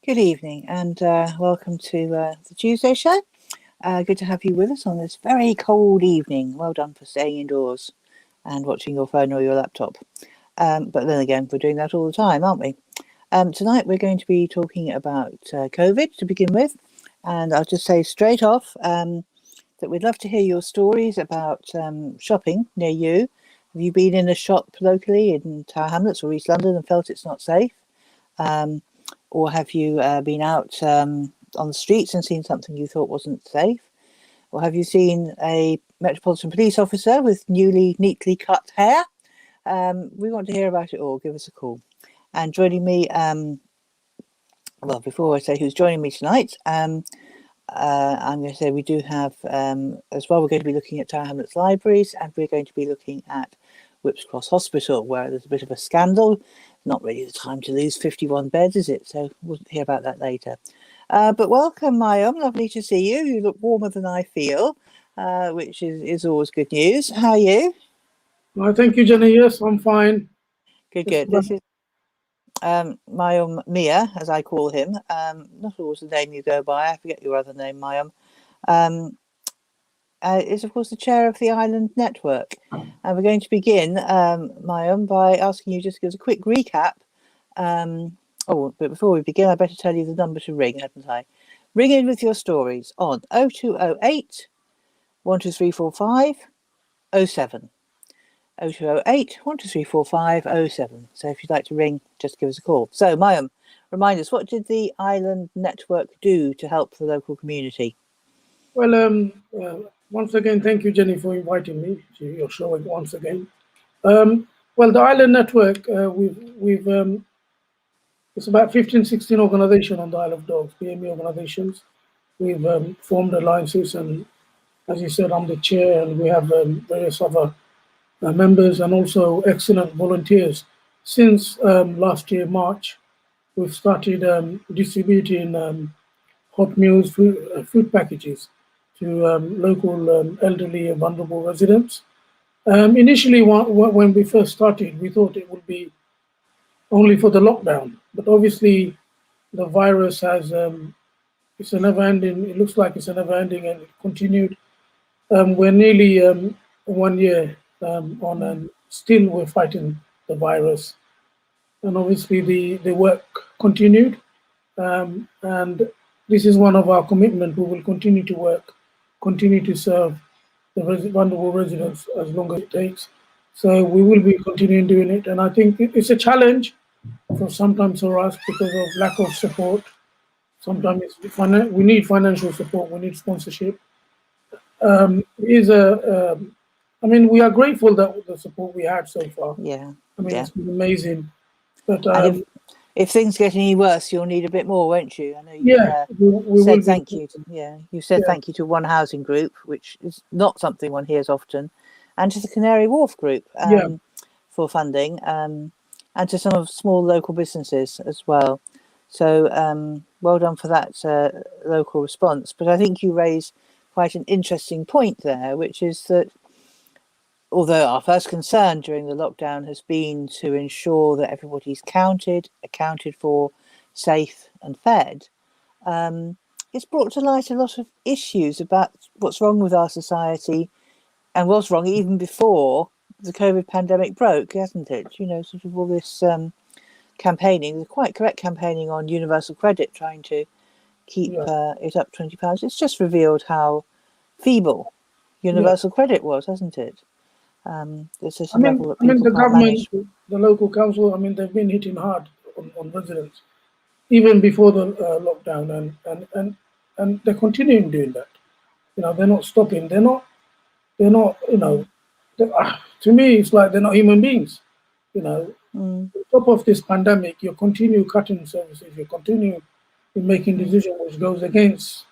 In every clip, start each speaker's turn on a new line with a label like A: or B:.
A: Good evening and welcome to the Tuesday show. Good to have you with us on this very cold evening. Well done for staying indoors and watching your phone or your laptop. But then again, we're doing that all the time, aren't we? Tonight we're going to be talking about COVID to begin with. And I'll just say straight off that we'd love to hear your stories about shopping near you. Have you been in a shop locally in Tower Hamlets or East London and felt it's not safe? Or have you been out on the streets and seen something you thought wasn't safe? Or have you seen a Metropolitan Police officer with neatly cut hair? We want to hear about it all. Give us a call. And joining me, well, before I say who's joining me tonight, I'm going to say we do have, as well, we're going to be looking at Tower Hamlets libraries, and we're going to be looking at Whipps Cross Hospital, where there's a bit of a scandal. Not really the time to lose 51 beds, is it? So we'll hear about that later. But welcome, Maium. Lovely to see you. You look warmer than I feel, which is always good news. How are you?
B: Well, thank you, Jenny. Yes, I'm fine.
A: Good. This is Maium Miah, as I call him. Not always the name you go by. I forget your other name, Maium. Is, of course, the chair of the Island Network. And we're going to begin, Maium, by asking you just to give us a quick recap. But before we begin, I better tell you the number to ring, hadn't I? Ring in with your stories on 0208 12345 07. 0208 12345 07. So if you'd like to ring, just give us a call. So, Maium, remind us, what did the Island Network do to help the local community?
B: Well, once again, thank you, Jenny, for inviting me to your show once again. Well, the Island Network, we've it's about 15, 16 organizations on the Isle of Dogs, PME organizations. We've formed alliances, and as you said, I'm the chair, and we have various other members and also excellent volunteers. Since last year, March, we've started distributing hot meals, food packages to local elderly and vulnerable residents. Initially, when we first started, we thought it would be only for the lockdown, but obviously the virus has, it's a never-ending, it looks like it's a never-ending, and it continued. We're nearly 1 year on, and still we're fighting the virus. And obviously the work continued, and this is one of our commitments. We will continue to work, continue to serve the vulnerable residents as long as it takes. So we will be continuing doing it. And I think it's a challenge sometimes for us because of lack of support. Sometimes we need financial support, we need sponsorship. I mean, we are grateful that the support we had so far.
A: Yeah.
B: I mean, it's been amazing. But
A: if things get any worse, you'll need a bit more, won't you? I know
B: we
A: said thank you. You said thank you to One Housing Group, which is not something one hears often, and to the Canary Wharf Group for funding, and to some of small local businesses as well. So well done for that local response. But I think you raise quite an interesting point there, which is that although our first concern during the lockdown has been to ensure that everybody's accounted for, safe and fed, it's brought to light a lot of issues about what's wrong with our society and what's wrong even before the COVID pandemic broke, hasn't it? You know, sort of all this campaigning, the quite correct campaigning on universal credit, trying to keep it up £20. It's just revealed how feeble universal credit was, hasn't it? It's just level that people
B: the government,
A: manage.
B: the local council, I mean, they've been hitting hard on residents, even before the lockdown, and they're continuing doing that. You know, they're not stopping. They're not. You know, to me, it's like they're not human beings. You know, on top of this pandemic, you continue cutting services. You continue making decisions which goes against,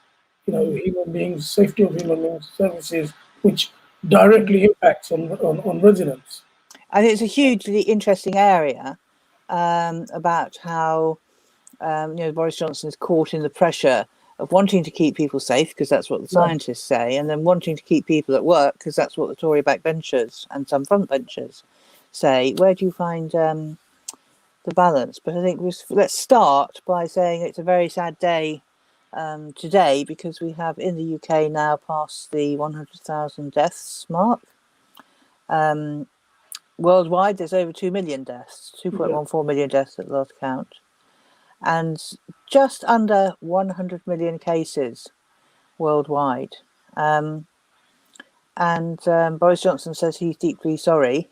B: you know, human beings, safety of human beings, services, which directly impacts on residents.
A: I think it's a hugely interesting area about how Boris Johnson is caught in the pressure of wanting to keep people safe because that's what the scientists say, and then wanting to keep people at work because that's what the Tory backbenchers and some frontbenchers say. Where do you find balance. But I think let's start by saying it's a very sad day today, because we have in the UK now passed the 100,000 deaths mark. Worldwide, there's over 2 million deaths, 2.14 million deaths at last count, and just under 100 million cases worldwide. Boris Johnson says he's deeply sorry,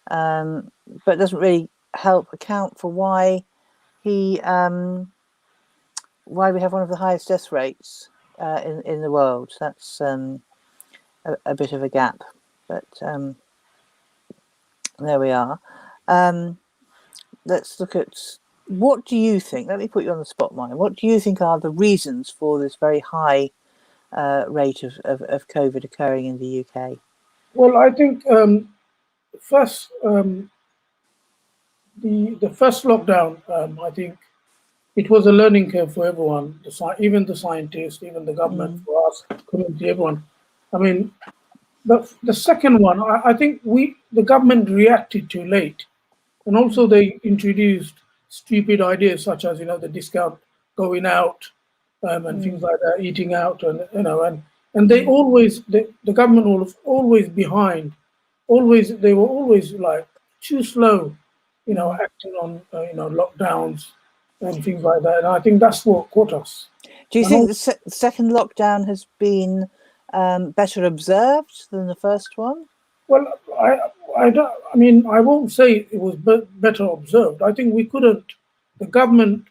A: but doesn't really help account for why we have one of the highest death rates in the world. That's a bit of a gap, but there we are. Let's look at, what do you think? Let me put you on the spot, Maium. What do you think are the reasons for this very high rate of COVID occurring in the UK?
B: Well, I think first the first lockdown, I think it was a learning curve for everyone, even the scientists, even the government, for us, community, everyone. I mean, the second one, I think the government reacted too late, and also they introduced stupid ideas such as the discount going out and things like that, eating out, and they always the government was always behind, they were always like too slow, acting on lockdowns and things like that. And I think that's what caught us.
A: Do you think the second lockdown has been better observed than the first one?
B: Well, I don't. I mean, I won't say it was better observed. I think we couldn't. The government,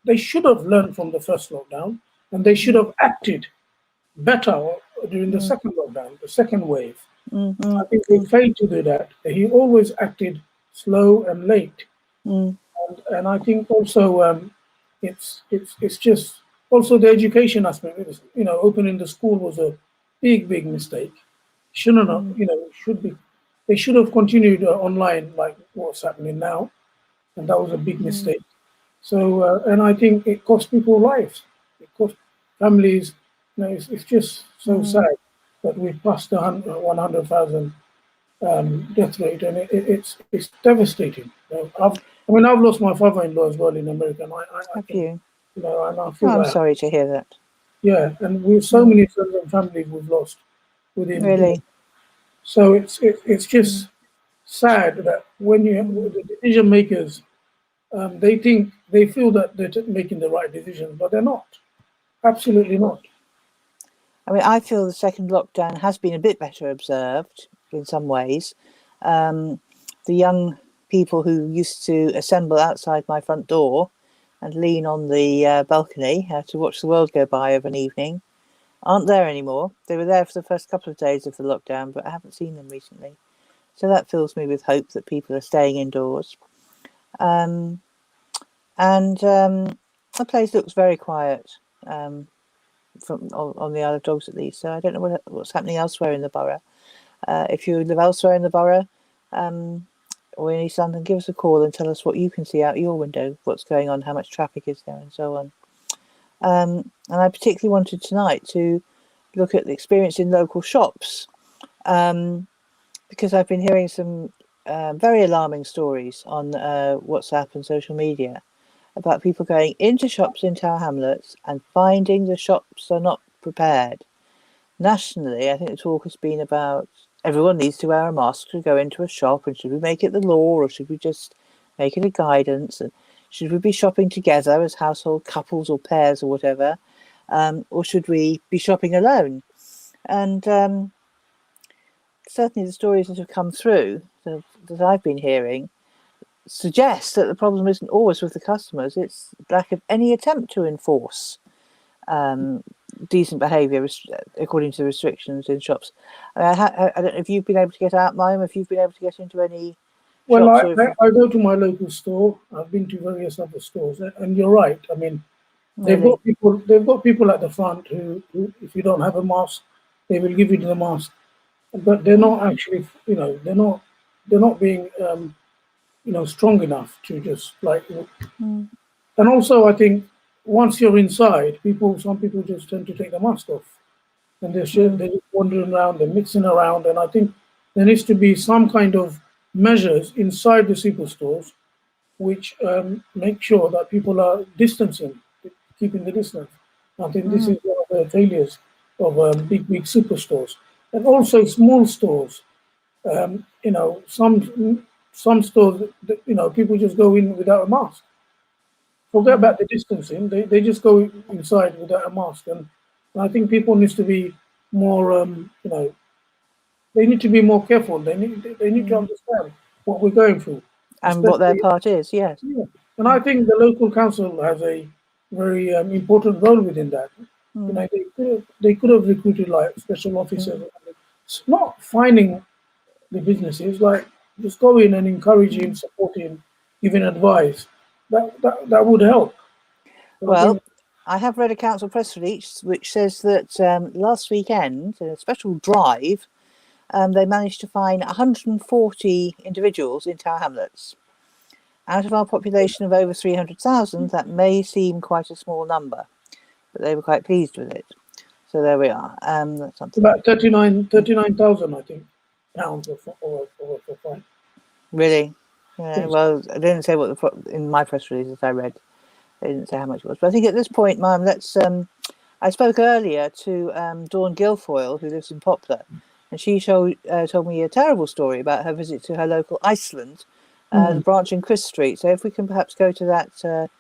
B: they should have learned from the first lockdown, and they should have acted better during the second lockdown, the second wave. I think they failed to do that. He always acted slow and late, and I think also it's just also the education aspect. Opening the school was a big mistake. Shouldn't have, they should have continued online like what's happening now, and that was a big mistake. So, and I think it cost people lives, it cost families. It's just so sad that we passed the 100,000 death rate, and it's devastating. I've lost my father-in-law as well in America. And
A: Have you?
B: And I feel
A: I'm sorry to hear that.
B: Yeah, and we've so many friends and families we've lost within.
A: Really?
B: So it's just sad that when the decision makers, they feel that they're making the right decisions, but they're not. Absolutely not.
A: I mean, I feel the second lockdown has been a bit better observed in some ways. The young people who used to assemble outside my front door and lean on the balcony to watch the world go by of an evening aren't there anymore. They were there for the first couple of days of the lockdown, but I haven't seen them recently. So that fills me with hope that people are staying indoors. The place looks very quiet on the Isle of Dogs, at least. So I don't know what's happening elsewhere in the borough. If you live elsewhere in the borough or in East London, give us a call and tell us what you can see out your window, what's going on, how much traffic is there, and so on. And I particularly wanted tonight to look at the experience in local shops, because I've been hearing some very alarming stories on WhatsApp and social media about people going into shops in Tower Hamlets and finding the shops are not prepared. Nationally, I think the talk has been about everyone needs to wear a mask to go into a shop, and should we make it the law, or should we just make it a guidance, and should we be shopping together as household couples or pairs or whatever, or should we be shopping alone? And certainly the stories that have come through that I've been hearing suggest that the problem isn't always with the customers, it's lack of any attempt to enforce decent behaviour according to the restrictions in shops. I don't know if you've been able to get out, Maium, if you've been able to get into any
B: well,
A: shops.
B: I go to my local store. I've been to various other stores, and you're right. I mean, they've got people at the front who, if you don't have a mask, they will give you the mask, but they're not actually, they're not being, strong enough to just like. And also, I think once you're inside, some people just tend to take the mask off, and they're just wandering around, they're mixing around, and I think there needs to be some kind of measures inside the superstores which make sure that people are distancing, keeping the distance. I think this is one of the failures of big superstores, and also small stores. Some stores, people just go in without a mask. Forget about the distancing. They just go inside without a mask, and I think people needs to be more, they need to be more careful. They need to understand what we're going through,
A: And what their
B: especially.
A: part is, yes.
B: Yeah. And I think the local council has a very important role within that. They could have recruited like special officers. It's not finding the businesses, like just go in and encouraging, supporting, giving advice. That would help. So I
A: Well,
B: think,
A: I have read a council press release which says that last weekend, in a special drive, they managed to find 140 individuals in Tower Hamlets. Out of our population of over 300,000, that may seem quite a small number, but they were quite pleased with it. So there we are. That's something.
B: about 39,000, I think, pounds for fine.
A: Really? Yeah,
B: Yes.
A: well, I didn't say what in my press releases I read. They didn't say how much it was. But I think at this point, Ma'am, let's. I spoke earlier to Dawn Guilfoyle, who lives in Poplar, and she told me a terrible story about her visit to her local Iceland, the branch in Chris Street. So if we can perhaps go to that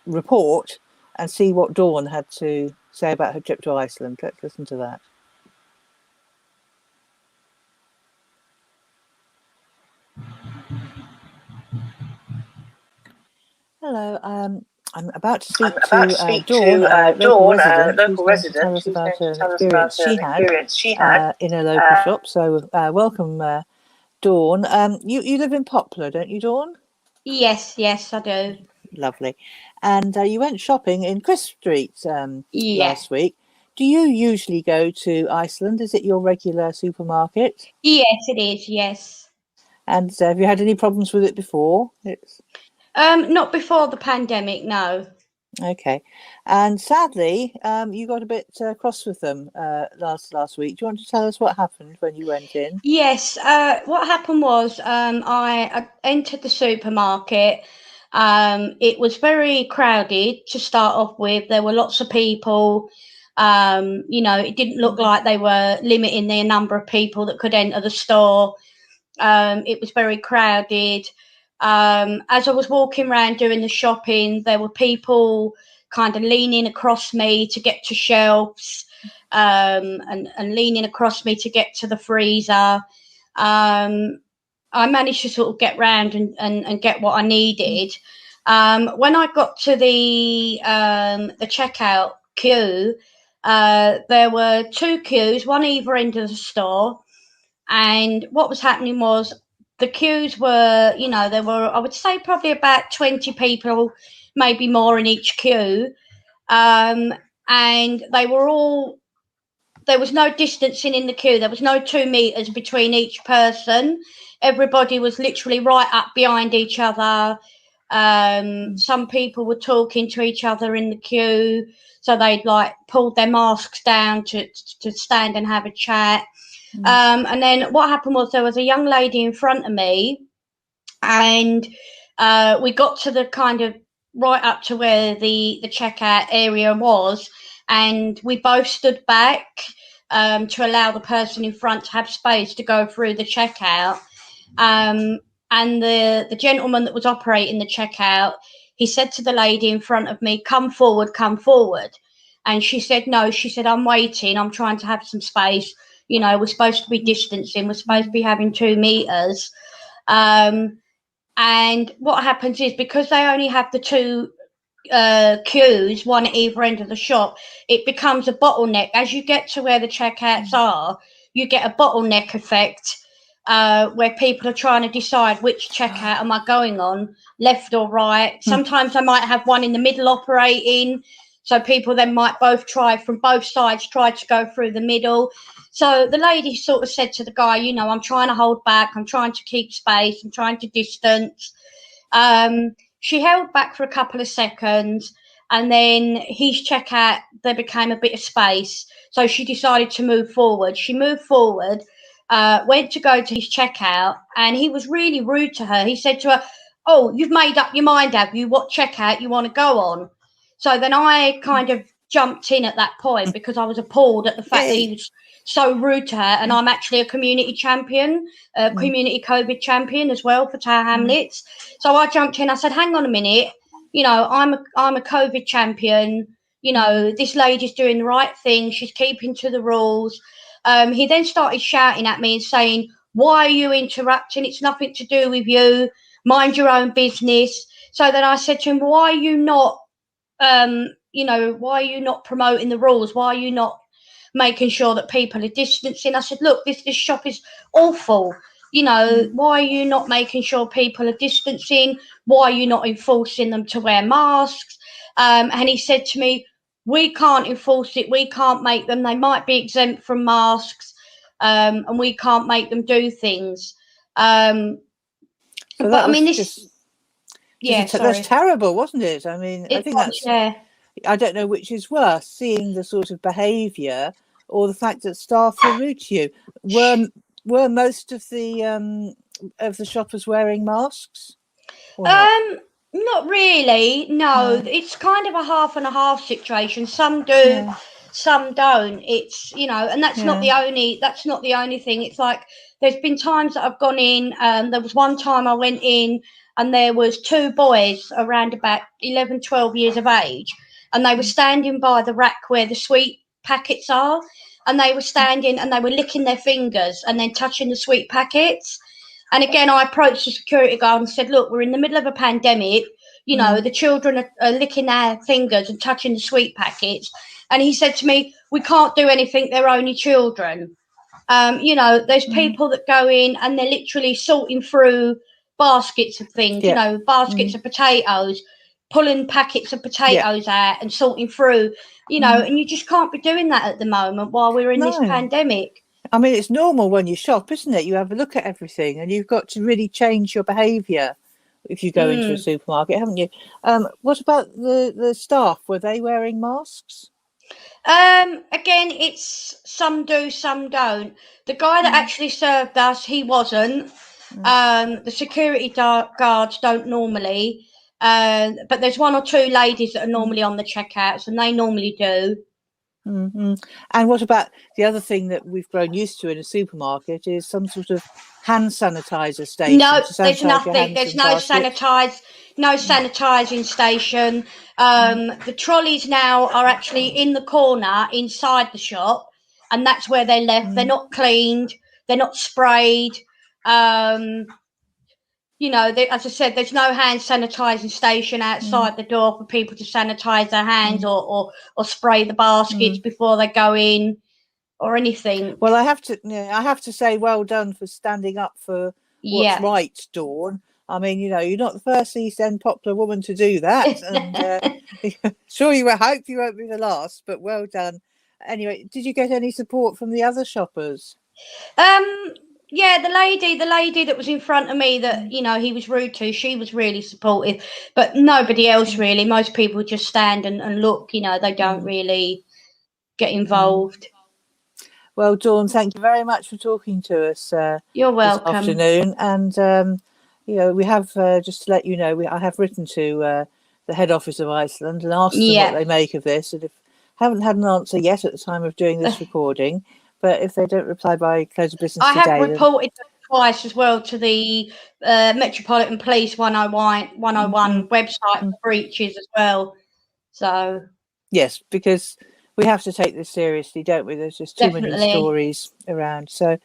A: report and see what Dawn had to say about her trip to Iceland. Let's listen to that. Hello. I'm about to speak to Dawn, a local resident, who's going to tell us about an experience she had in a local shop. So welcome, Dawn. You live in Poplar, don't you, Dawn?
C: Yes, I do.
A: Lovely. And you went shopping in Chris Street
C: Yeah.
A: last week. Do you usually go to Iceland? Is it your regular supermarket?
C: Yes, it is. Yes.
A: And have you had any problems with it before?
C: Not before the pandemic, no.
A: Okay. And sadly, you got a bit cross with them last week. Do you want to tell us what happened when you went in?
C: Yes. What happened was I entered the supermarket. It was very crowded to start off with. There were lots of people. It didn't look like they were limiting the number of people that could enter the store. It was very crowded. As I was walking around doing the shopping, there were people kind of leaning across me to get to shelves, and leaning across me to get to the freezer. I managed to sort of get round and get what I needed. When I got to the checkout queue, there were two queues, one either end of the store. And what was happening was the queues were, there were, I would say, probably about 20 people, maybe more in each queue. And they were all, there was no distancing in the queue. There was no 2 meters between each person. Everybody was literally right up behind each other. Some people were talking to each other in the queue. So they'd like pulled their masks down to stand and have a chat. And then what happened was there was a young lady in front of me, and we got to the kind of right up to where the checkout area was, and we both stood back to allow the person in front to have space to go through the checkout. And the gentleman that was operating the checkout, he said to the lady in front of me, come forward. And she said, no, she said, I'm waiting. I'm trying to have some space. We're supposed to be distancing. We're supposed to be having 2 meters. And what happens is, because they only have the two queues, one at either end of the shop, it becomes a bottleneck. As you get to where the checkouts are, you get a bottleneck effect, where people are trying to decide which checkout am I going on, left or right. Sometimes I might have one in the middle operating, so people then might both try from both sides, try to go through the middle. So the lady sort of said to the guy, I'm trying to hold back, I'm trying to keep space, I'm trying to distance. She held back for a couple of seconds, and then his checkout, there became a bit of space. So she decided to move forward. She moved forward, went to go to his checkout, and he was really rude to her. He said to her, oh, you've made up your mind, have you? What checkout you want to go on? So then I kind of jumped in at that point because I was appalled at the fact that he was so rude to her. And I'm actually a community champion, community COVID champion as well for Tower Hamlets. So I jumped in. I said, hang on a minute. You know, I'm a COVID champion. You know, this lady's doing the right thing. She's keeping to the rules. He then started shouting at me and saying, why are you interrupting? It's nothing to do with you. Mind your own business. So then I said to him, why are you not, you know, why are you not promoting the rules? Why are you not making sure that people are distancing? I said, look, this shop is awful. You know, why are you not making sure people are distancing? Why are you not enforcing them to wear masks? And he said to me, we can't enforce it. We can't make them. They might be exempt from masks, and we can't make them do things.
A: So
C: but I mean, this.
A: That's terrible, wasn't it? I mean, I think that's.
C: Yeah.
A: I don't know which is worse, seeing the sort of behaviour or the fact that staff were rude to you. Were most of the shoppers wearing masks? Or
C: not really. No, it's kind of a half and a half situation. Some do, some don't. It's, you know, and that's not the only thing. It's like there's been times that I've gone in. There was one time I went in and there was two boys around about 11, 12 years of age, and they were standing by the rack where the sweet packets are, and they were standing and they were licking their fingers and then touching the sweet packets. And again, I approached the security guard and said, look, we're in the middle of a pandemic. You know, the children are licking their fingers and touching the sweet packets. And he said to me, we can't do anything. They're only children. You know, there's people that go in and they're literally sorting through baskets of things, you know, baskets of potatoes, pulling packets of potatoes out and sorting through, you know, and you just can't be doing that at the moment while we're in this pandemic.
A: I mean, it's normal when you shop, isn't it? You have a look at everything and you've got to really change your behaviour if you go into a supermarket, haven't you? What about the staff? Were they wearing masks?
C: Again, it's some do, some don't. The guy that actually served us, he wasn't. The security guards don't normally. But there's one or two ladies that are normally on the checkouts and they normally do.
A: And what about the other thing that we've grown used to in a supermarket is some sort of hand sanitizer station?
C: No, there's nothing. There's no sanitizing station. The trolleys now are actually in the corner inside the shop, and that's where they're left. They're not cleaned. They're not sprayed. You know, as I said, there's no hand sanitizing station outside the door for people to sanitize their hands or spray the baskets before they go in or anything.
A: Well, I have to say, well done for standing up for what's right, Dawn. I mean, you know, you're not the first East End Poplar woman to do that, and sure I hope you won't be the last. But well done. Anyway, did you get any support from the other shoppers?
C: Yeah, the lady that was in front of me that, you know, he was rude to, she was really supportive, but nobody else really. Most people just stand and look, you know, they don't really get involved.
A: Well, Dawn, thank you very much for talking to us.
C: You're welcome.
A: This afternoon, and you know, we have just to let you know, I have written to the head office of Iceland and asked them what they make of this, and haven't had an answer yet at the time of doing this recording. But if they don't reply by close of business today,
C: I have reported twice as well to the Metropolitan Police 101 website for breaches as well. So
A: yes, because we have to take this seriously, don't we? There's just too many stories around. So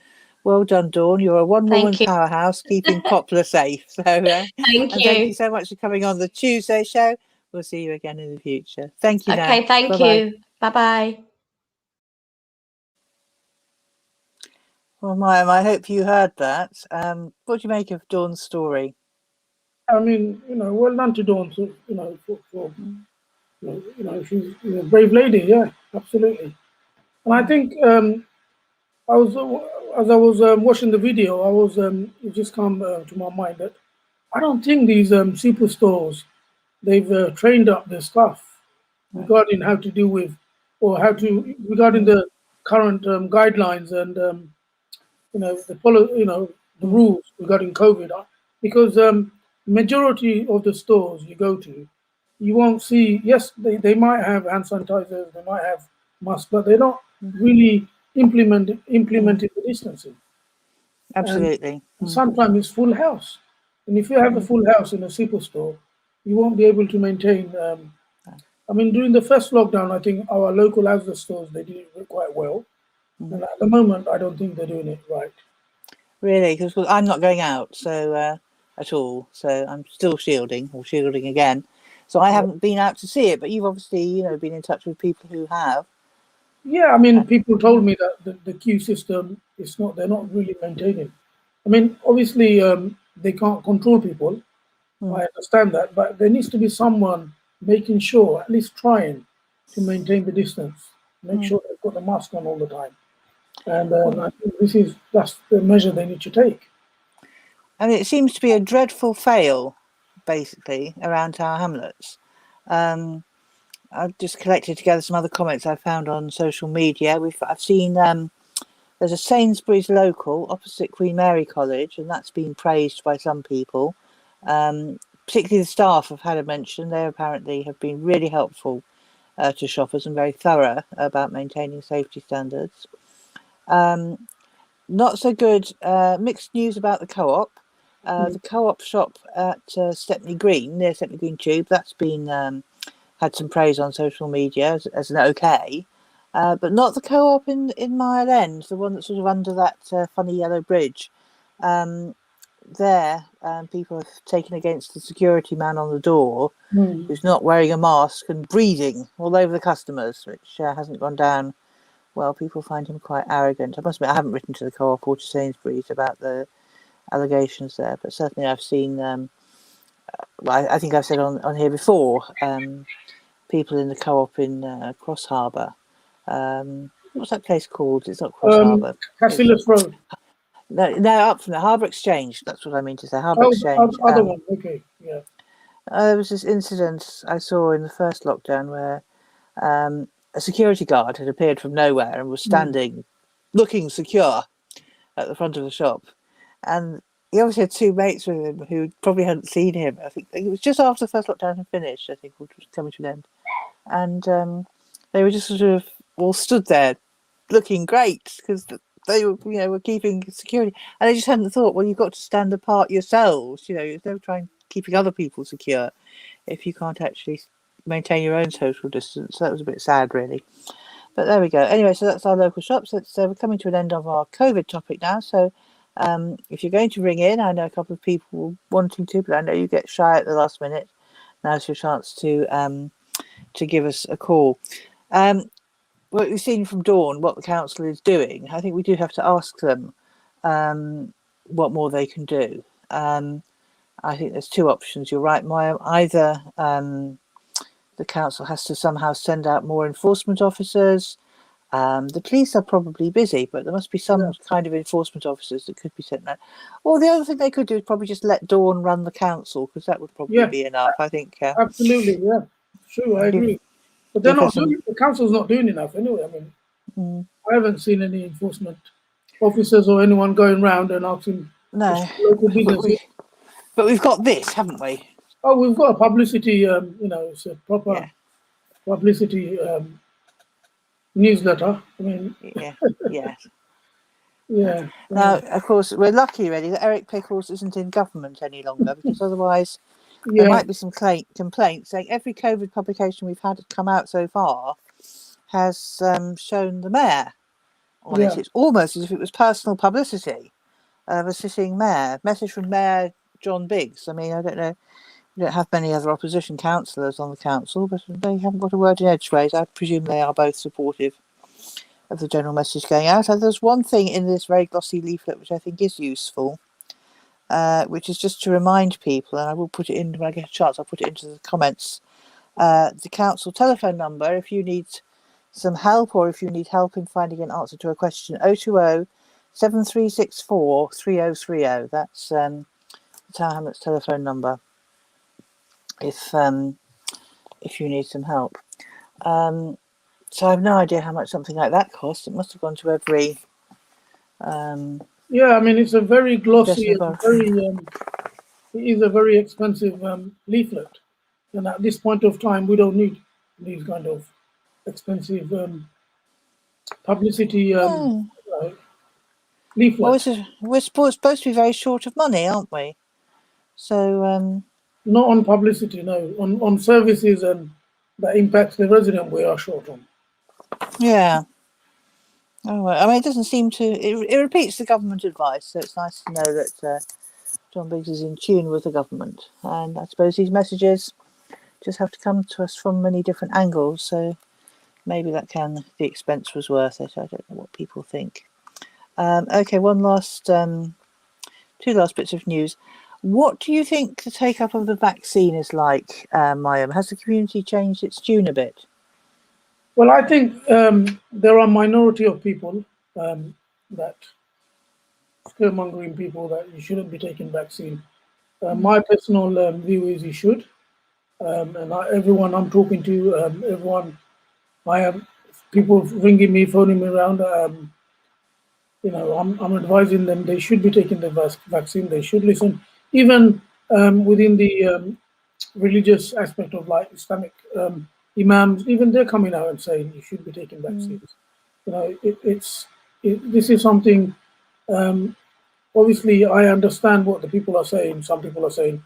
A: well done, Dawn. You're a one-woman powerhouse keeping Poplar safe. So thank you so much for coming on the Tuesday show. We'll see you again in the future. Thank you.
C: Okay, thank you. Bye-bye.
A: Well, Maium, I hope you heard that. What do you make of Dawn's story?
B: I mean, you know, well done to Dawn. So, you know, you know, she's a brave lady. Yeah, absolutely. And I think as I was watching the video, it just come to my mind that I don't think these superstores, they've trained up their staff regarding how to deal with, or regarding the current guidelines and you know, the rules regarding COVID, because majority of the stores you go to, you won't see. Yes, they might have hand sanitizers, they might have masks, but they're not really implementing the distancing. And
A: Absolutely.
B: sometimes it's full house. And if you have a full house in a superstore, you won't be able to maintain. I mean, during the first lockdown, I think our local outlet stores, they did it quite well. And at the moment, I don't think they're doing it right.
A: Really, because I'm not going out at all, so I'm still shielding again. So I haven't been out to see it, but you've obviously, been in touch with people who have.
B: Yeah, I mean, people told me that the queue system is not, they're not really maintaining. I mean, obviously, they can't control people. I understand that, but there needs to be someone making sure, at least trying to maintain the distance, make sure they've got the mask on all the time. And I think that's the measure they need to take.
A: And it seems to be a dreadful fail, basically, around Tower Hamlets. I've just collected together some other comments I found on social media. I've seen there's a Sainsbury's local opposite Queen Mary College, and that's been praised by some people. Particularly the staff have had a mention. They apparently have been really helpful to shoppers and very thorough about maintaining safety standards. Not so good. Mixed news about the co-op. The co-op shop at Stepney Green, near Stepney Green Tube, that's been had some praise on social media as an okay. But not the co-op in Mile End, the one that's sort of under that funny yellow bridge. There, people have taken against the security man on the door, who's not wearing a mask and breathing all over the customers, which hasn't gone down well. People find him quite arrogant. I must admit, I haven't written to the co-op or to Sainsbury's about the allegations there, but certainly I've seen, well, I think I've said on here before, people in the co-op in Cross Harbour. What's that place called? It's not Cross Harbour.
B: Cassilis Road.
A: No, up from the Harbour Exchange. That's what I mean to say. Harbour Exchange.
B: Other one. Okay, yeah.
A: There was this incident I saw in the first lockdown where a security guard had appeared from nowhere and was standing, looking secure, at the front of the shop, and he obviously had two mates with him who probably hadn't seen him. I think it was just after the first lockdown had finished. I think it was coming to an end, and they were just sort of all stood there, looking great because they were, were keeping security, and they just hadn't thought, well, you've got to stand apart yourselves. There's no trying keeping other people secure if you can't actually maintain your own social distance. So that was a bit sad, really. But there we go. Anyway, so that's our local shops. We're coming to an end of our COVID topic now. So if you're going to ring in, I know a couple of people wanting to, but I know you get shy at the last minute. Now's your chance to give us a call. What we've seen from Dawn, what the council is doing, I think we do have to ask them what more they can do. I think there's two options. You're right, Maium. Either the council has to somehow send out more enforcement officers. The police are probably busy, but there must be some kind of enforcement officers that could be sent out. Or the other thing they could do is probably just let Dawn run the council, because that would probably be enough, I think.
B: Absolutely, yeah. True, I agree. But they're not doing, the council's not doing enough anyway. I mean, I haven't seen any enforcement officers or anyone going around and asking local businesses.
A: But we've got this, haven't we?
B: Oh, we've got a publicity, it's a proper publicity newsletter. I mean, yeah.
A: Now, of course, we're lucky, really, that Eric Pickles isn't in government any longer, because otherwise there might be some complaints saying every COVID publication we've had come out so far has shown the mayor on it. It's almost as if it was personal publicity of a sitting mayor. Message from Mayor John Biggs. I mean, I don't know. We don't have many other opposition councillors on the council, but they haven't got a word in edgeways. I presume they are both supportive of the general message going out. And there's one thing in this very glossy leaflet which I think is useful, which is just to remind people, and I will put it in when I get a chance, I'll put it into the comments, the council telephone number if you need some help, or if you need help in finding an answer to a question. 020 7364 3030. That's the Tower Hamlets telephone number if you need some help. So I have no idea how much something like that costs. It must have gone to every
B: I mean, it's a very glossy, very it is a very expensive leaflet, and at this point of time, we don't need these kind of expensive publicity
A: No. Well,
B: leaflets.
A: we're supposed to be very short of money, aren't we? So,
B: Not on publicity, no. On services and that impacts the resident, we are short on.
A: yeah. Oh, well, I mean, it doesn't seem to. It repeats the government advice, so it's nice to know that John Biggs is in tune with the government. And I suppose these messages just have to come to us from many different angles. So maybe the expense was worth it. I don't know what people think. Okay, two last bits of news. What do you think the take-up of the vaccine is like, Maium? Has the community changed its tune a bit?
B: Well, I think there are a minority of people that scaremongering people that you shouldn't be taking vaccine. My personal view is you should, and everyone I'm talking to, everyone I have people ringing me, phoning me around. I'm advising them they should be taking the vaccine. They should listen, even within the religious aspect of like Islamic imams. Even they're coming out and saying you should be taking vaccines. This is something. Obviously, I understand what the people are saying. Some people are saying,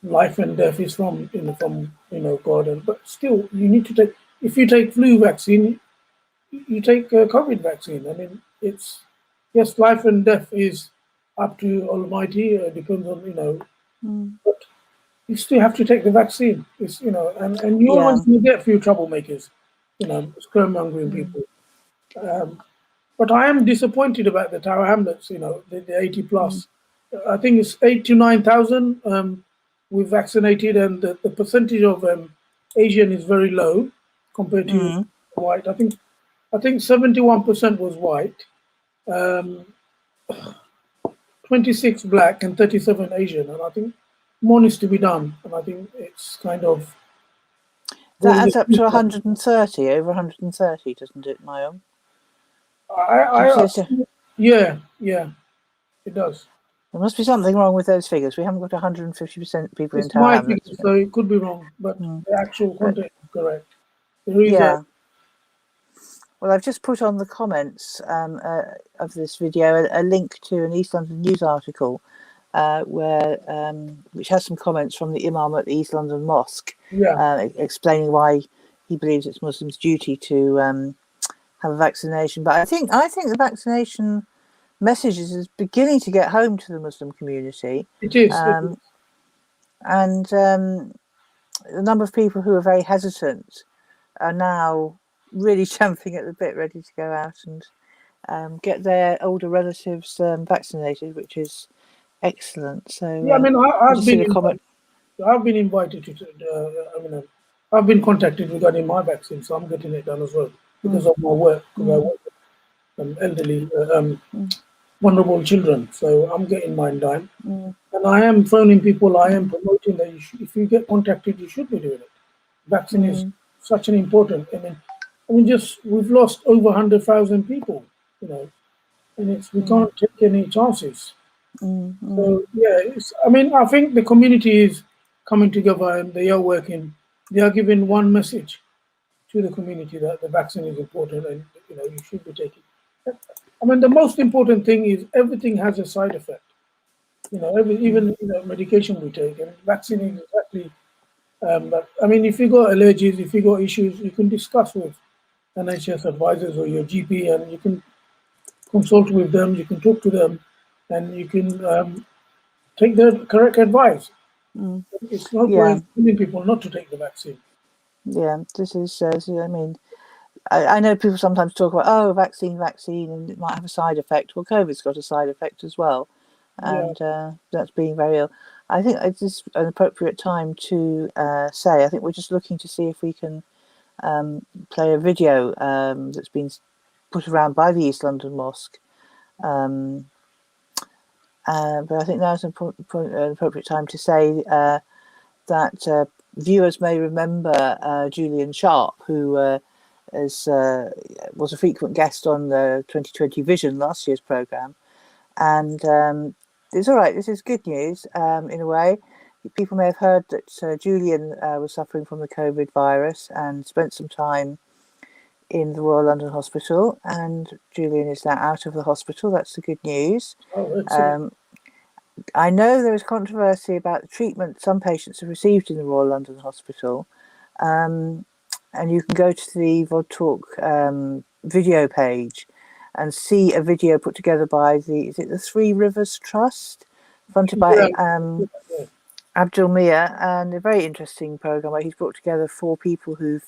B: life and death is from God, but still, you need to take. If you take flu vaccine, you take COVID vaccine. I mean, it's yes, life and death is up to Almighty. It depends on but you still have to take the vaccine. It's and you're always going to get a few troublemakers, scaremongering people. But I am disappointed about the Tower Hamlets. The 80 plus. I think it's 8 to 9,000 we've vaccinated, and the percentage of Asian is very low compared to white. I think 71% was white, 26 black, and 37 Asian. And I think more needs to be done. And I think it's kind of
A: that adds up to 130, over 130, doesn't it, Maium?
B: Yeah, it does.
A: There must be something wrong with those figures. We haven't got 150% people in
B: It's
A: Tower
B: my
A: Hamlets.
B: figure, so it could be wrong, but the actual content is correct.
A: Well, I've just put on the comments of this video a link to an East London News article which has some comments from the Imam at the East London Mosque, explaining why he believes it's Muslims' duty to have a vaccination. But I think the vaccination message is beginning to get home to the Muslim community.
B: It is.
A: And the number of people who are very hesitant are now really champing at the bit, ready to go out and get their older relatives vaccinated, which is excellent. So
B: yeah, I mean, I've been invited to. I've been contacted regarding my vaccine, so I'm getting it done as well because of my work. Because I work with elderly, vulnerable children, so I'm getting mine done. And I am phoning people. I am promoting that if you get contacted, you should be doing it. Vaccine is such an important. I mean, just we've lost over 100,000 people, and we can't take any chances. So yeah, I think the community is coming together and they are working. They are giving one message to the community that the vaccine is important and you should be taking. I mean, the most important thing is everything has a side effect. Even medication we take, and vaccine is exactly. But I mean, if you got allergies, if you got issues, you can discuss with NHS advisors or your GP, and you can consult with them. You can talk to them, and you can take the correct advice. It's not worth telling people not to take the vaccine.
A: Yeah, this is. I mean, I know people sometimes talk about vaccine, and it might have a side effect. Well, COVID's got a side effect as well, and that's being very ill. I think it's just an appropriate time to say. I think we're just looking to see if we can play a video that's been put around by the East London Mosque. But I think now's an appropriate time to say that viewers may remember Julian Sharp, who was a frequent guest on the 2020 Vision, last year's programme. And it's all right. This is good news in a way. People may have heard that Julian was suffering from the COVID virus and spent some time in the Royal London Hospital, and Julian is now out of the hospital. That's the good news.
B: Oh, excellent.
A: I know there is controversy about the treatment some patients have received in the Royal London Hospital, and you can go to the VodTalk video page and see a video put together by the Three Rivers Trust, fronted by Abdul Miah, and a very interesting programme where he's brought together 4 people who've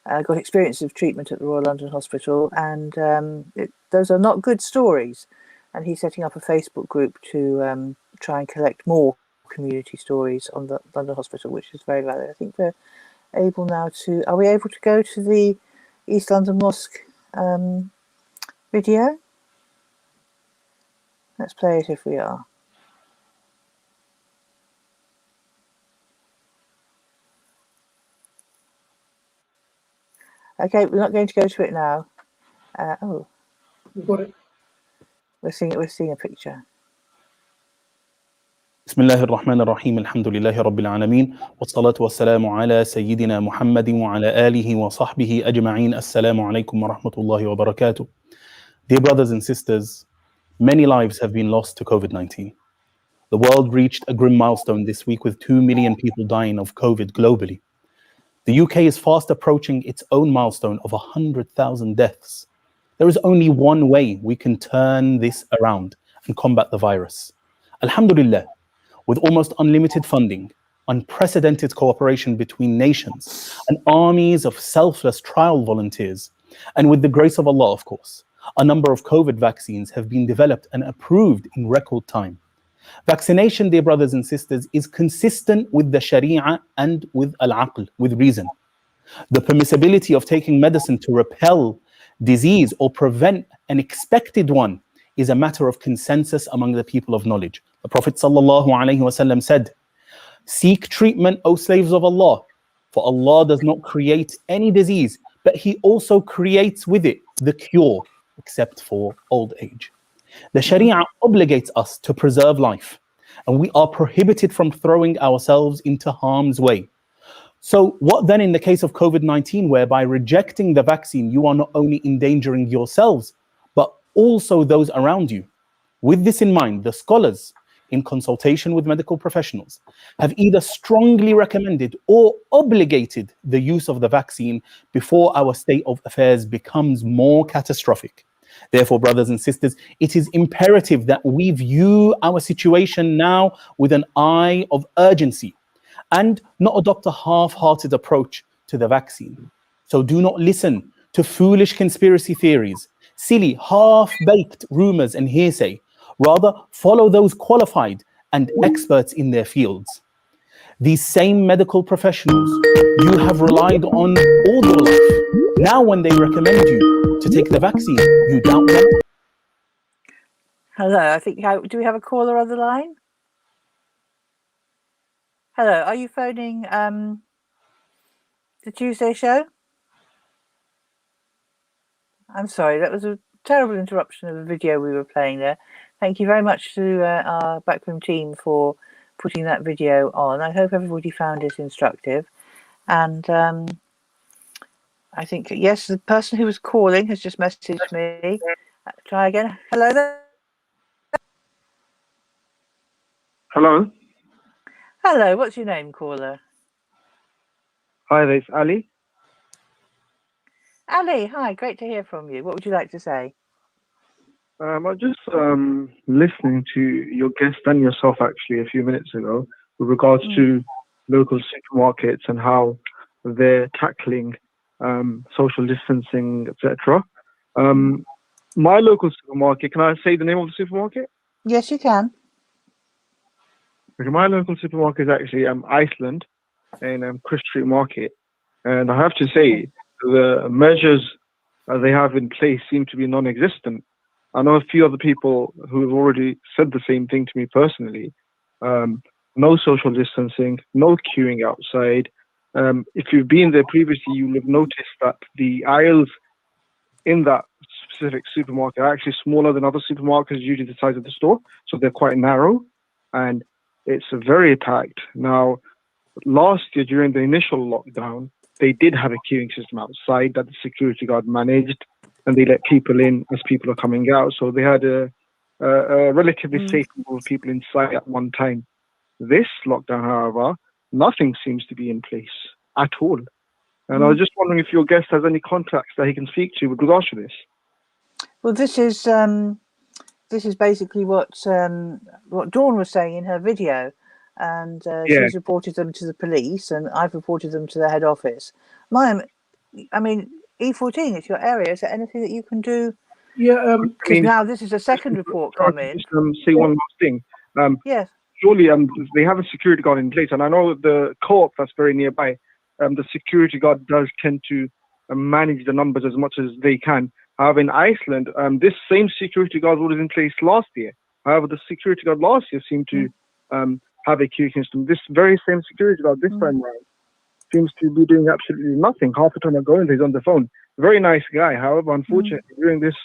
A: got experience of treatment at the Royal London Hospital, and those are not good stories. And he's setting up a Facebook group to try and collect more community stories on the London Hospital, which is very valid. I think we're able now to... Are we able to go to the East London Mosque video? Let's play it if we are. Okay, we're not going to go to it now.
B: You've got it.
A: We're seeing a picture.
D: بسم الله الرحمن الرحيم الحمد لله رب العالمين والصلاة والسلام على سيدنا محمد وعلى آله وصحبه أجمعين السلام عليكم ورحمة الله وبركاته. Dear brothers and sisters, many lives have been lost to COVID-19. The world reached a grim milestone this week with 2 million people dying of COVID globally. The UK is fast approaching its own milestone of 100,000 deaths. There is only one way we can turn this around and combat the virus. Alhamdulillah, with almost unlimited funding, unprecedented cooperation between nations, and armies of selfless trial volunteers, and with the grace of Allah, of course, a number of COVID vaccines have been developed and approved in record time. Vaccination, dear brothers and sisters, is consistent with the Sharia and with al-aql, with reason. The permissibility of taking medicine to repel disease or prevent an expected one is a matter of consensus among the people of knowledge. The Prophet ﷺ said, "Seek treatment, O slaves of Allah, for Allah does not create any disease, but He also creates with it the cure, except for old age." The Sharia obligates us to preserve life, and we are prohibited from throwing ourselves into harm's way. So what then in the case of COVID-19, where by rejecting the vaccine, you are not only endangering yourselves, but also those around you? With this in mind, the scholars, in consultation with medical professionals, have either strongly recommended or obligated the use of the vaccine before our state of affairs becomes more catastrophic. Therefore, brothers and sisters, it is imperative that we view our situation now with an eye of urgency and not adopt a half-hearted approach to the vaccine. So do not listen to foolish conspiracy theories, silly, half-baked rumors and hearsay. Rather, follow those qualified and experts in their fields. These same medical professionals you have relied on all your life. Now when they recommend you to take the vaccine, you doubt them.
A: Hello, I think, do we have a caller on the line? Hello, are you phoning the Tuesday show? I'm sorry, that was a terrible interruption of the video we were playing there. Thank you very much to our backroom team for putting that video on. I hope everybody found it instructive. And I think, yes, the person who was calling has just messaged me. Try again. Hello there.
E: Hello.
A: Hello, what's your name, caller?
E: Hi, there, it's Ali.
A: Ali, hi, great to hear from you. What would you like to say?
E: I was just listening to your guest and yourself actually a few minutes ago with regards to local supermarkets and how they're tackling social distancing, etc. My local supermarket, can I say the name of the supermarket?
A: Yes, you can.
E: Okay, my local supermarket is actually Iceland in Chris Street Market. And I have to say, the measures they have in place seem to be non-existent. I know a few other people who have already said the same thing to me personally. No social distancing, no queuing outside. If you've been there previously, you'll have noticed that the aisles in that specific supermarket are actually smaller than other supermarkets usually the size of the store, so they're quite narrow. and it's very packed. Now, last year during the initial lockdown, they did have a queuing system outside that the security guard managed, and they let people in as people are coming out. So they had a relatively safe number of people inside at one time. This lockdown, however, nothing seems to be in place at all. And I was just wondering if your guest has any contacts that he can speak to with regards to this.
A: Well, this is basically what Dawn was saying in her video, and she's reported them to the police, and I've reported them to the head office. Maium, I mean, E14, it's your area. Is there anything that you can do?
B: Yeah.
A: Because now this is a second report come in.
E: Just say one last thing.
A: Yes.
E: Surely, they have a security guard in place, and I know the co-op that's very nearby. The security guard does tend to manage the numbers as much as they can. However, in Iceland, this same security guard was in place last year. However, the security guard last year seemed to have a queuing system. This very same security guard this time around seems to be doing absolutely nothing. Half the time I go in, he's on the phone. Very nice guy. However, unfortunately, during this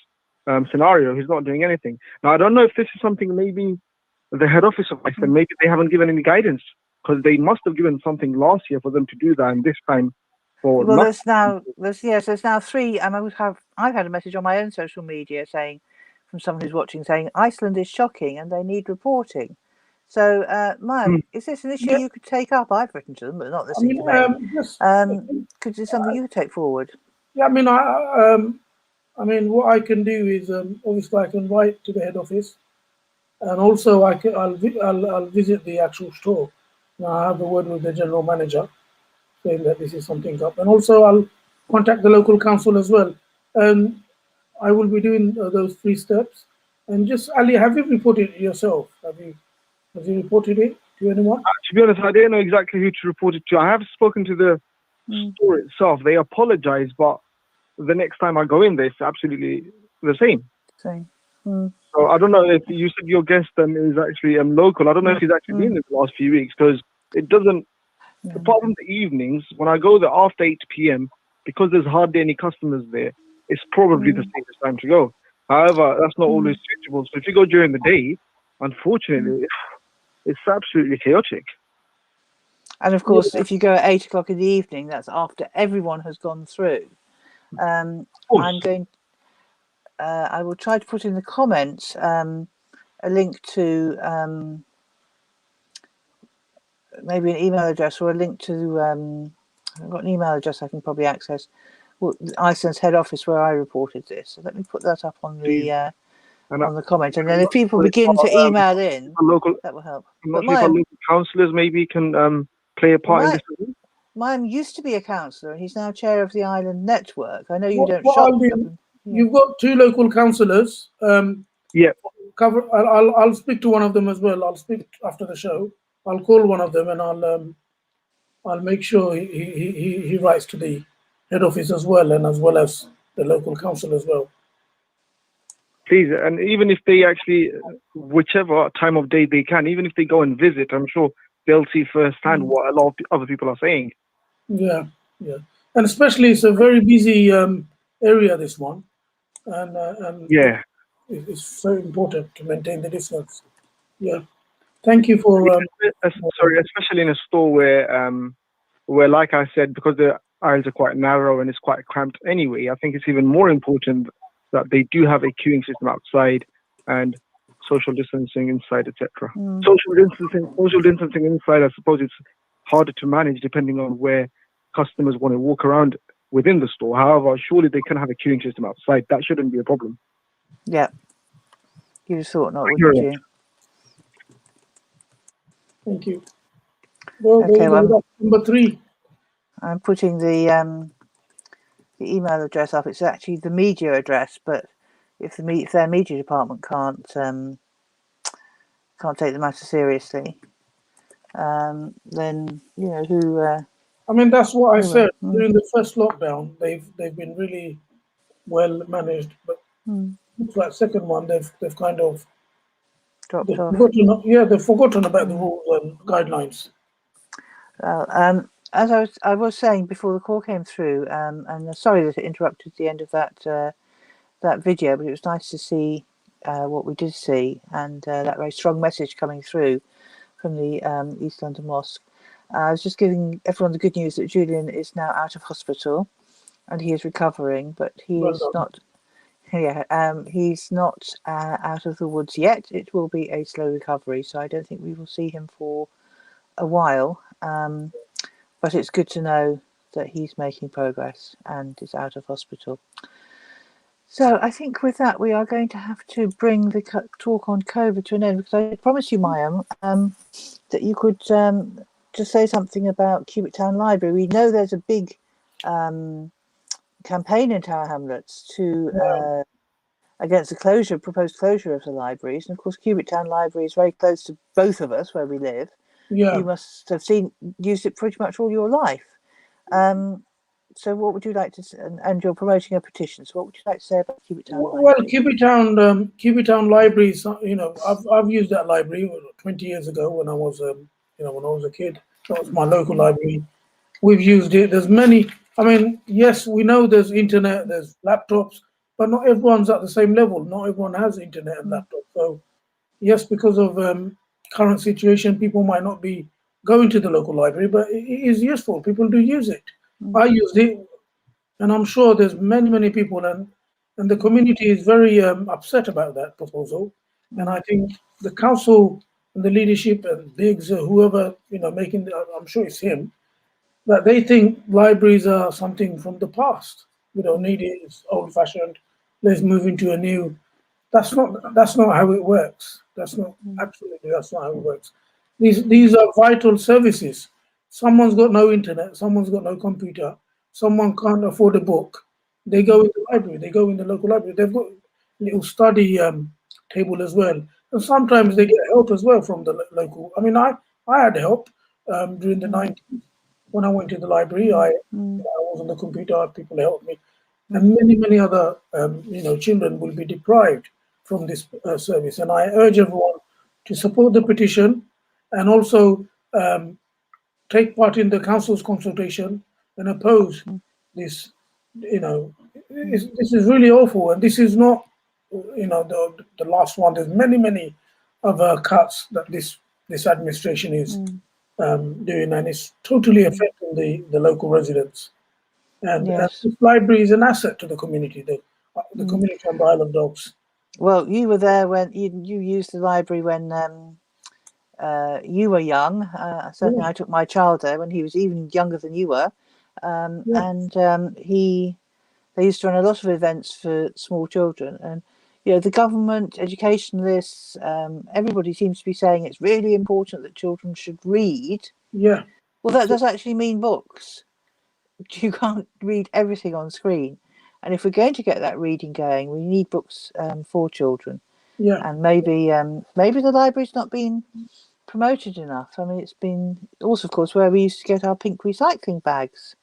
E: scenario, he's not doing anything. Now, I don't know if this is something maybe the head office of Iceland, maybe they haven't given any guidance, because they must have given something last year for them to do that, and this time for
A: well,
E: nothing.
A: there's now 3. I've had a message on my own social media saying, from someone who's watching, saying Iceland is shocking and they need reporting. So, Maium, is this an issue you could take up? I've written to them, but not listening to me. Could it something you could take forward?
B: Yeah, I mean, what I can do is obviously I can write to the head office, and also I'll visit the actual store. And I have a word with the general manager saying that this is something up, and also I'll contact the local council as well. And I will be doing those 3 steps. And just Ali, have you reported it yourself? Have you reported it to anyone?
E: To be honest, I didn't know exactly who to report it to. I have spoken to the store itself. They apologize, but the next time I go in there, it's absolutely the same. So I don't know if you said your guest is actually local. I don't know if he's actually been in the last few weeks, because it doesn't, apart from the evenings, when I go there after 8 p.m., because there's hardly any customers there, it's probably the safest time to go. However, that's not always suitable. So if you go during the day, unfortunately, it's absolutely chaotic.
A: And of course, if you go at 8 o'clock in the evening, that's after everyone has gone through. I will try to put in the comments a link to maybe an email address, or a link to I've got an email address I can probably access. Well, Iceland's head office where I reported this. So let me put that up on the comment, and then if people begin to email in, that will help.
E: I'm not sure if our local councillors maybe can play a part in this.
A: Maium used to be a councillor, and he's now chair of the Island Network. I know you don't shop.
B: You've got 2 local councillors. I'll speak to one of them as well. I'll speak after the show. I'll call one of them, and I'll make sure he writes to the head office as well, and as well as the local council as well.
E: Please, and even if they actually, whichever time of day they can, even if they go and visit, I'm sure they'll see firsthand what a lot of other people are saying.
B: Yeah, and especially it's a very busy area, this one, and it's very important to maintain the distance. Yeah, thank you for.
E: Especially in a store where, like I said, because the aisles are quite narrow and it's quite cramped anyway, I think it's even more important that they do have a queuing system outside and social distancing inside, etc. Social distancing inside, I suppose it's harder to manage depending on where customers want to walk around within the store. However, surely they can have a queuing system outside. That shouldn't be a problem.
A: Yeah. You just thought not, wouldn't you?
B: Thank you. Well,
A: okay,
B: number 3.
A: I'm putting the email address up. It's actually the media address, but if their media department can't take the matter seriously, then who.
B: I mean, that's what I said during the first lockdown. They've been really well managed, but that second one they've kind of
A: dropped off.
B: They've forgotten about the rules and guidelines.
A: As I was saying before the call came through, and sorry that it interrupted the end of that video, but it was nice to see what we did see, and that very strong message coming through from the East London Mosque. I was just giving everyone the good news that Julian is now out of hospital and he is recovering, but he
B: Well
A: is
B: done.
A: not. Yeah, he's not out of the woods yet. It will be a slow recovery, so I don't think we will see him for a while. But it's good to know that he's making progress and is out of hospital. So I think with that, we are going to have to bring the talk on COVID to an end, because I promised you, Maium, that you could just say something about Cubic Town Library. We know there's a big campaign in Tower Hamlets to against the proposed closure of the libraries, and of course Cubic Town Library is very close to both of us where we live.
B: Yeah.
A: You must have used it pretty much all your life. So what would you like to say? And you're promoting a petition, so what would you like to say about Cubic Town Library?
B: Well, Cubic Town Library, I've used that library 20 years ago when I was when I was a kid. That was my local library. We've used it. There's many. I mean, yes, we know there's internet, there's laptops, but not everyone's at the same level. Not everyone has internet and laptop. So yes, because of current situation, people might not be going to the local library, but it is useful. People do use it. I used it, and I'm sure there's many people, and the community is very upset about that proposal. And I think the council and the leadership and Biggs, whoever making, I'm sure it's him, that they think libraries are something from the past. We don't need it. It's old-fashioned. Let's move into a new. That's not how it works. That's not not how it works. These are vital services. Someone's got no internet. Someone's got no computer. Someone can't afford a book. They go in the library. They go in the local library. They've got a little study table as well, and sometimes they get help as well from the local. I mean, I had help during the 90s. When I went to the library, I was on the computer. People helped me, and many other children will be deprived from this service. And I urge everyone to support the petition, and also take part in the council's consultation and oppose this. This is really awful, and this is not the last one. There's many other cuts that this administration is doing, and it's totally affecting the local residents. And
A: Yes.
B: this library is an asset to the community, the community on the Isle of Dogs.
A: Well, you were there when you used the library when you were young. Certainly, I took my child there when he was even younger than you were, and they used to run a lot of events for small children. And the government, educationalists, everybody seems to be saying it's really important that children should read.
B: Yeah.
A: Well, that does actually mean books. You can't read everything on screen. And if we're going to get that reading going, we need books for children.
B: Yeah.
A: And maybe the library's not been promoted enough. I mean, it's been also, of course, where we used to get our pink recycling bags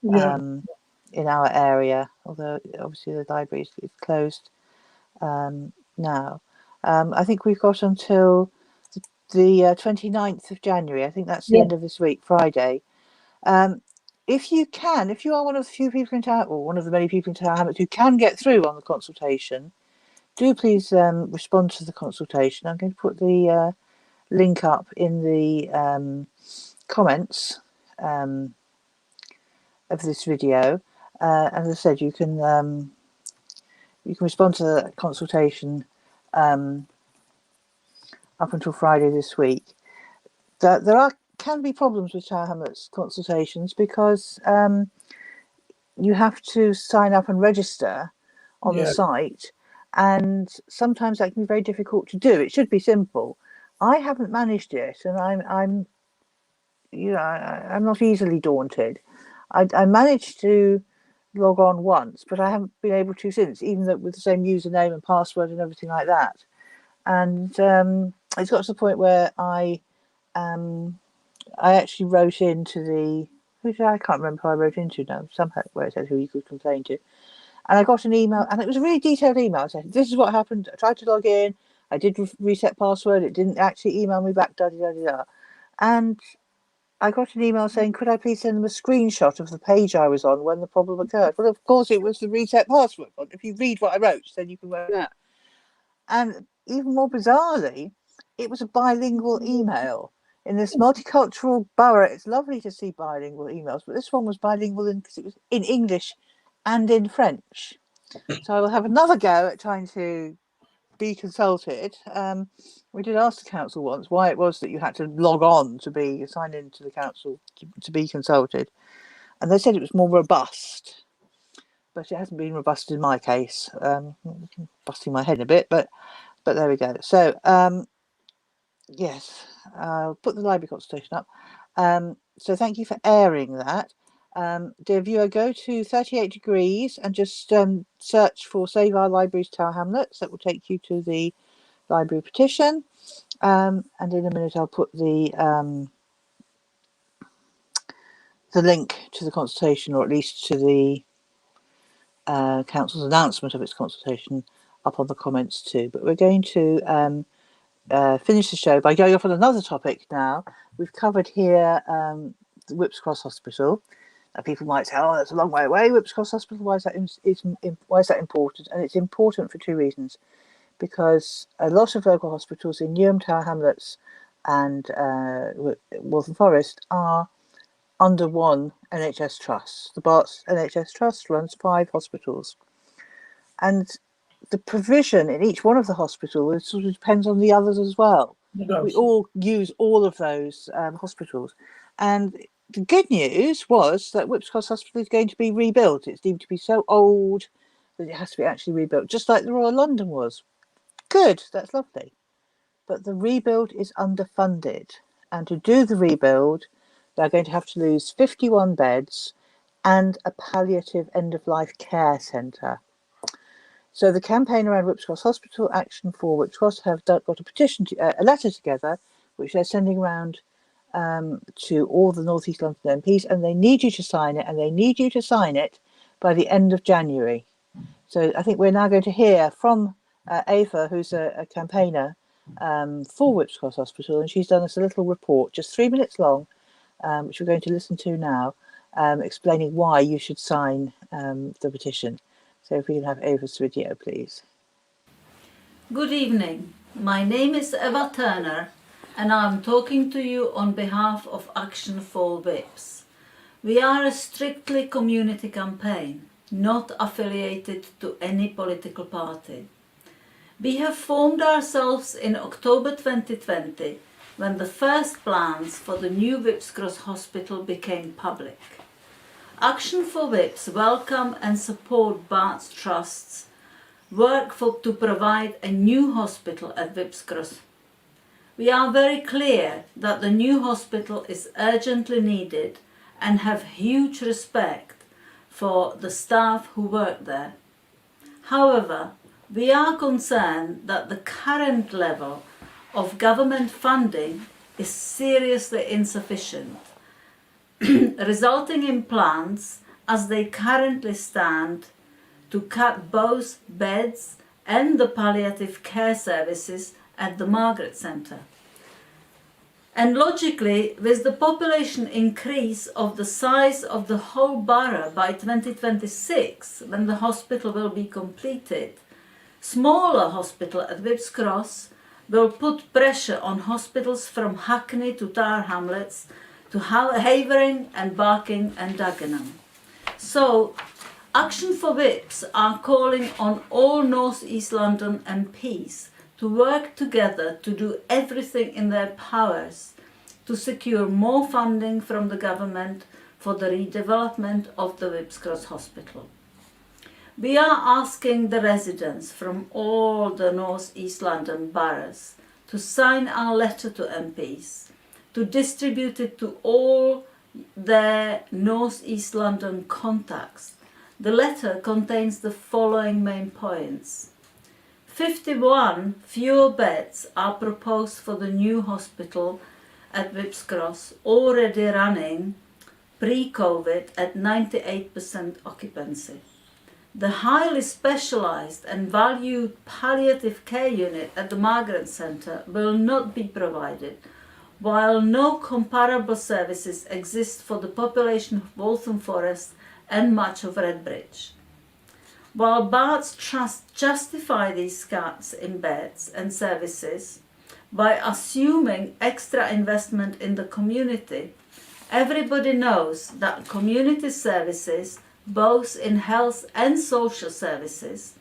A: in our area, although obviously the library is closed now. I think we've got until the 29th of January. I think that's the end of this week, Friday. If you are one of the few people in Tower, or one of the many people in Tower Hamlets who can get through on the consultation, do please respond to the consultation. I'm going to put the link up in the comments of this video. As I said, you can respond to the consultation up until Friday this week. There can be problems with Tower Hamlets consultations because you have to sign up and register on the site, and sometimes that can be very difficult to do. It should be simple. I haven't managed it, and I'm not easily daunted. I managed to log on once, but I haven't been able to since, even though with the same username and password and everything like that. And it's got to the point where I actually wrote into I can't remember who I wrote into now, somehow where it said who you could complain to. And I got an email, and it was a really detailed email. It said, this is what happened. I tried to log in. I did reset password. It didn't actually email me back, da-da-da-da-da. And I got an email saying, could I please send them a screenshot of the page I was on when the problem occurred? Well, of course, it was the reset password. If you read what I wrote, then you can work it out. And even more bizarrely, it was a bilingual email. in this multicultural borough, it's lovely to see bilingual emails, but this one was bilingual because it was in English and in French. So I will have another go at trying to be consulted. We did ask the council once why it was that you had to log on to be signed into the council to be consulted, and they said it was more robust, but it hasn't been robust in my case. Busting my head a bit, but there we go. So yes, I'll put the library consultation up. So thank you for airing that. Dear viewer, go to 38 degrees and just search for Save Our Libraries Tower Hamlets. That will take you to the library petition. And in a minute I'll put the link to the consultation, or at least to the council's announcement of its consultation, up on the comments too. But we're going to finish the show by going off on another topic now. We've covered here the Whipps Cross Hospital. Now, people might say, "Oh, that's a long way away, Whipps Cross Hospital. Why is that important?" And it's important for two reasons. Because a lot of local hospitals in Newham, Tower Hamlets and Waltham Forest are under one NHS trust. The Barts NHS Trust runs 5 hospitals. And the provision in each one of the hospitals sort of depends on the others as well. We all use all of those hospitals. And the good news was that Whipps Cross Hospital is going to be rebuilt. It's deemed to be so old that it has to be actually rebuilt, just like the Royal London was. Good, that's lovely. But the rebuild is underfunded. And to do the rebuild, they're going to have to lose 51 beds and a palliative end-of-life care centre. So the campaign around Whipps Cross Hospital, Action for Whipps Cross, have got a petition, a letter together, which they're sending around to all the North East London MPs, and they need you to sign it, and they need you to sign it by the end of January. So I think we're now going to hear from Ava, who's a campaigner for Whipps Cross Hospital, and she's done us a little report, just 3 minutes long, which we're going to listen to now, explaining why you should sign the petition. So if we can have Ava's video, please.
F: Good evening. My name is Eva Turner, and I'm talking to you on behalf of Action for Whipps. We are a strictly community campaign, not affiliated to any political party. We have formed ourselves in October 2020, when the first plans for the new Whipps Cross Hospital became public. Action for Whipps welcome and support Barts Trust's work to provide a new hospital at Whipps Cross. We are very clear that the new hospital is urgently needed and have huge respect for the staff who work there. However, we are concerned that the current level of government funding is seriously insufficient, resulting in plans as they currently stand to cut both beds and the palliative care services at the Margaret Centre. And logically, with the population increase of the size of the whole borough by 2026, when the hospital will be completed, smaller hospital at Whipps Cross will put pressure on hospitals from Hackney to Tower Hamlets to Havering and Barking and Dagenham. So, Action for Whipps are calling on all North East London MPs to work together to do everything in their powers to secure more funding from the government for the redevelopment of the Whipps Cross Hospital. We are asking the residents from all the North East London boroughs to sign our letter to MPs, to distribute it to all their North East London contacts. The letter contains the following main points. 51 fewer beds are proposed for the new hospital at Whipps Cross, already running pre-COVID at 98% occupancy. The highly specialised and valued palliative care unit at the Margaret Centre will not be provided, while no comparable services exist for the population of Waltham Forest and much of Redbridge. While Barts Trust justify these cuts in beds and services by assuming extra investment in the community. Everybody knows that community services, both in health and social services,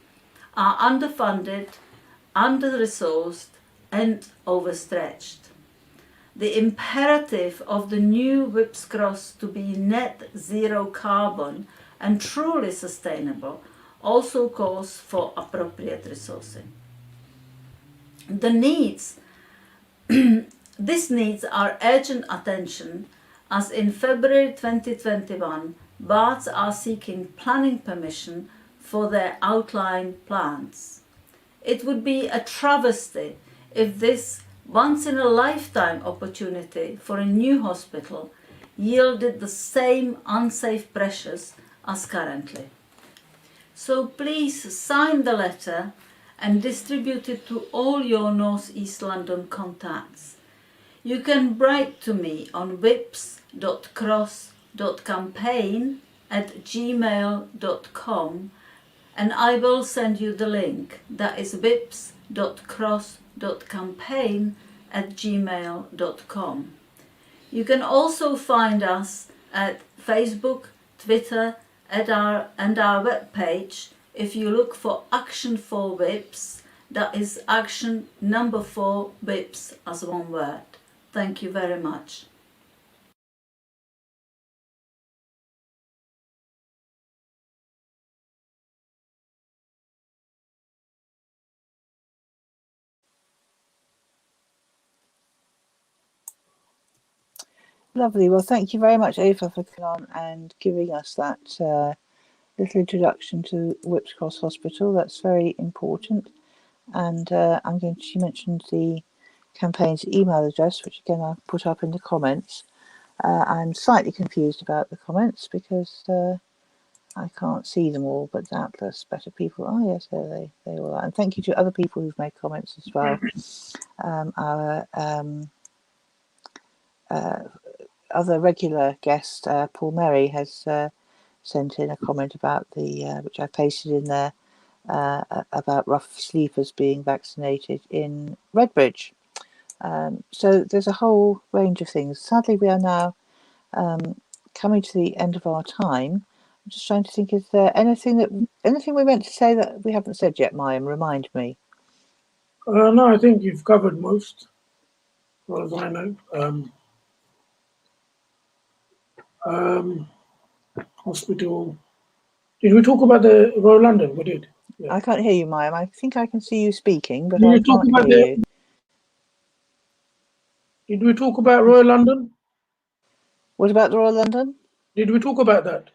F: are underfunded, under-resourced and overstretched. The imperative of the new Whipps Cross to be net zero carbon and truly sustainable also calls for appropriate resourcing. This needs our urgent attention, as in February 2021, Barts are seeking planning permission for their outlined plans. It would be a travesty if this once-in-a-lifetime opportunity for a new hospital yielded the same unsafe pressures as currently. So please sign the letter and distribute it to all your North East London contacts. You can write to me on whips.cross.campaign@gmail.com and I will send you the link. That is whips.cross.campaign@gmail.com. You can also find us at Facebook, Twitter, and our webpage if you look for Action for Whips. That is action number 4 Whips as one word. Thank you very much.
A: Lovely. Well, thank you very much, Ava, for coming on and giving us that little introduction to Whipps Cross Hospital. That's very important. And she mentioned the campaign's email address, which again I'll put up in the comments. I'm slightly confused about the comments because I can't see them all, but doubtless better people. Oh yes, there they all are. And thank you to other people who've made comments as well. Our other regular guest, Paul Merry, has sent in a comment about which I pasted in there, about rough sleepers being vaccinated in Redbridge. So there's a whole range of things. Sadly, we are now coming to the end of our time. I'm just trying to think, is there anything we meant to say that we haven't said yet, Maium? Remind me.
B: No, I think you've covered most, as far as I know. Hospital. Did we talk about the Royal London? We did. Yeah.
A: I can't hear you, Maium. I think I can see you speaking, but I can't hear you.
B: Did we talk about Royal London?
A: What about the Royal London?
B: Did we talk about that?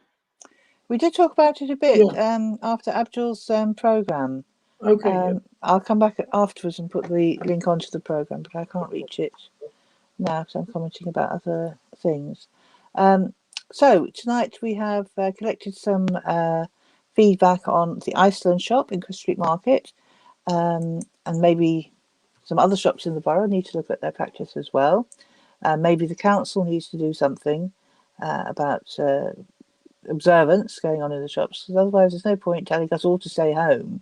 A: We did talk about it a bit after Abdul's programme.
B: Okay.
A: I'll come back afterwards and put the link onto the programme, but I can't reach it now because I'm commenting about other things. So tonight we have collected some feedback on the Iceland shop in Chris Street Market, and maybe some other shops in the borough need to look at their practice as well. Maybe the council needs to do something about observance going on in the shops, because otherwise there's no point telling us all to stay home.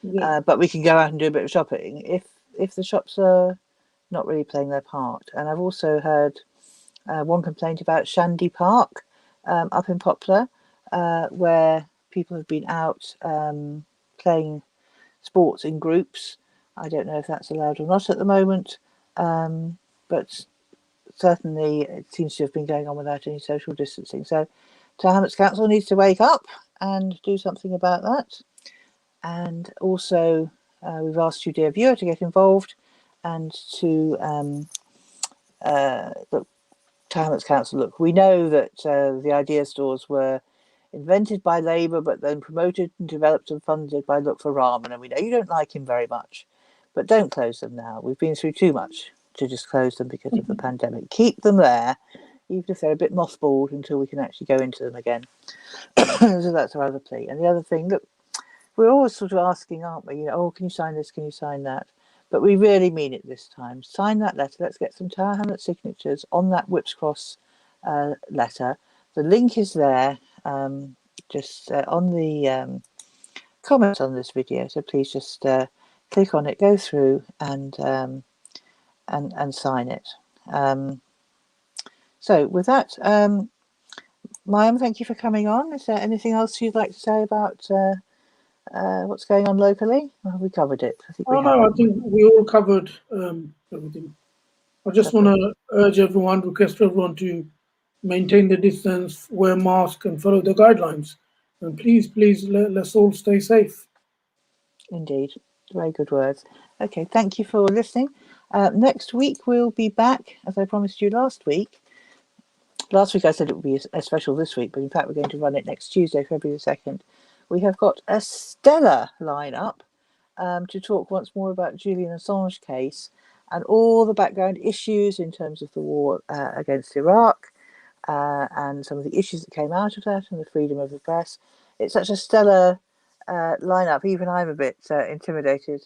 A: But we can go out and do a bit of shopping if the shops are not really playing their part. And I've also heard one complaint about Shandy Park up in Poplar, where people have been out playing sports in groups. I don't know if that's allowed or not at the moment, but certainly it seems to have been going on without any social distancing. So Tower Hamlets Council needs to wake up and do something about that. And also we've asked you, dear viewer, to get involved and to look, Tower Hamlets Council, look, we know that the idea stores were invented by Labour, but then promoted and developed and funded by Look for Rahman, and we know you don't like him very much, but don't close them now. We've been through too much to just close them because of the pandemic. Keep them there, even if they're a bit mothballed, until we can actually go into them again. So that's our other plea. And the other thing, that we're always sort of asking, aren't we? Oh, can you sign this? Can you sign that? But we really mean it this time. Sign that letter. Let's get some Tower Hamlets signatures on that Whipps Cross letter. The link is there, just on the comments on this video. So please just click on it, go through, and and sign it. So with that, Maium, thank you for coming on. Is there anything else you'd like to say about what's going on locally? Or have we covered it? I think we have.
B: No, I think we all covered everything. I just want to urge everyone, request everyone to maintain the distance, wear masks, and follow the guidelines. And please, let's all stay safe.
A: Indeed. Very good words. Okay, thank you for listening. Next week we'll be back, as I promised you last week. Last week I said it would be a special this week, but in fact we're going to run it next Tuesday, February the 2nd. We have got a stellar lineup to talk once more about Julian Assange case and all the background issues in terms of the war against Iraq and some of the issues that came out of that and the freedom of the press. It's such a stellar lineup. Even I'm a bit intimidated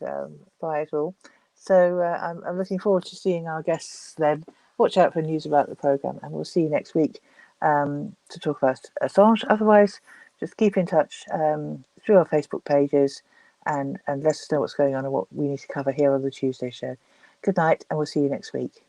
A: by it all. So I'm looking forward to seeing our guests then. Watch out for news about the programme, and we'll see you next week to talk about Assange. Otherwise, just keep in touch through our Facebook pages and let us know what's going on and what we need to cover here on the Tuesday show. Good night, and we'll see you next week.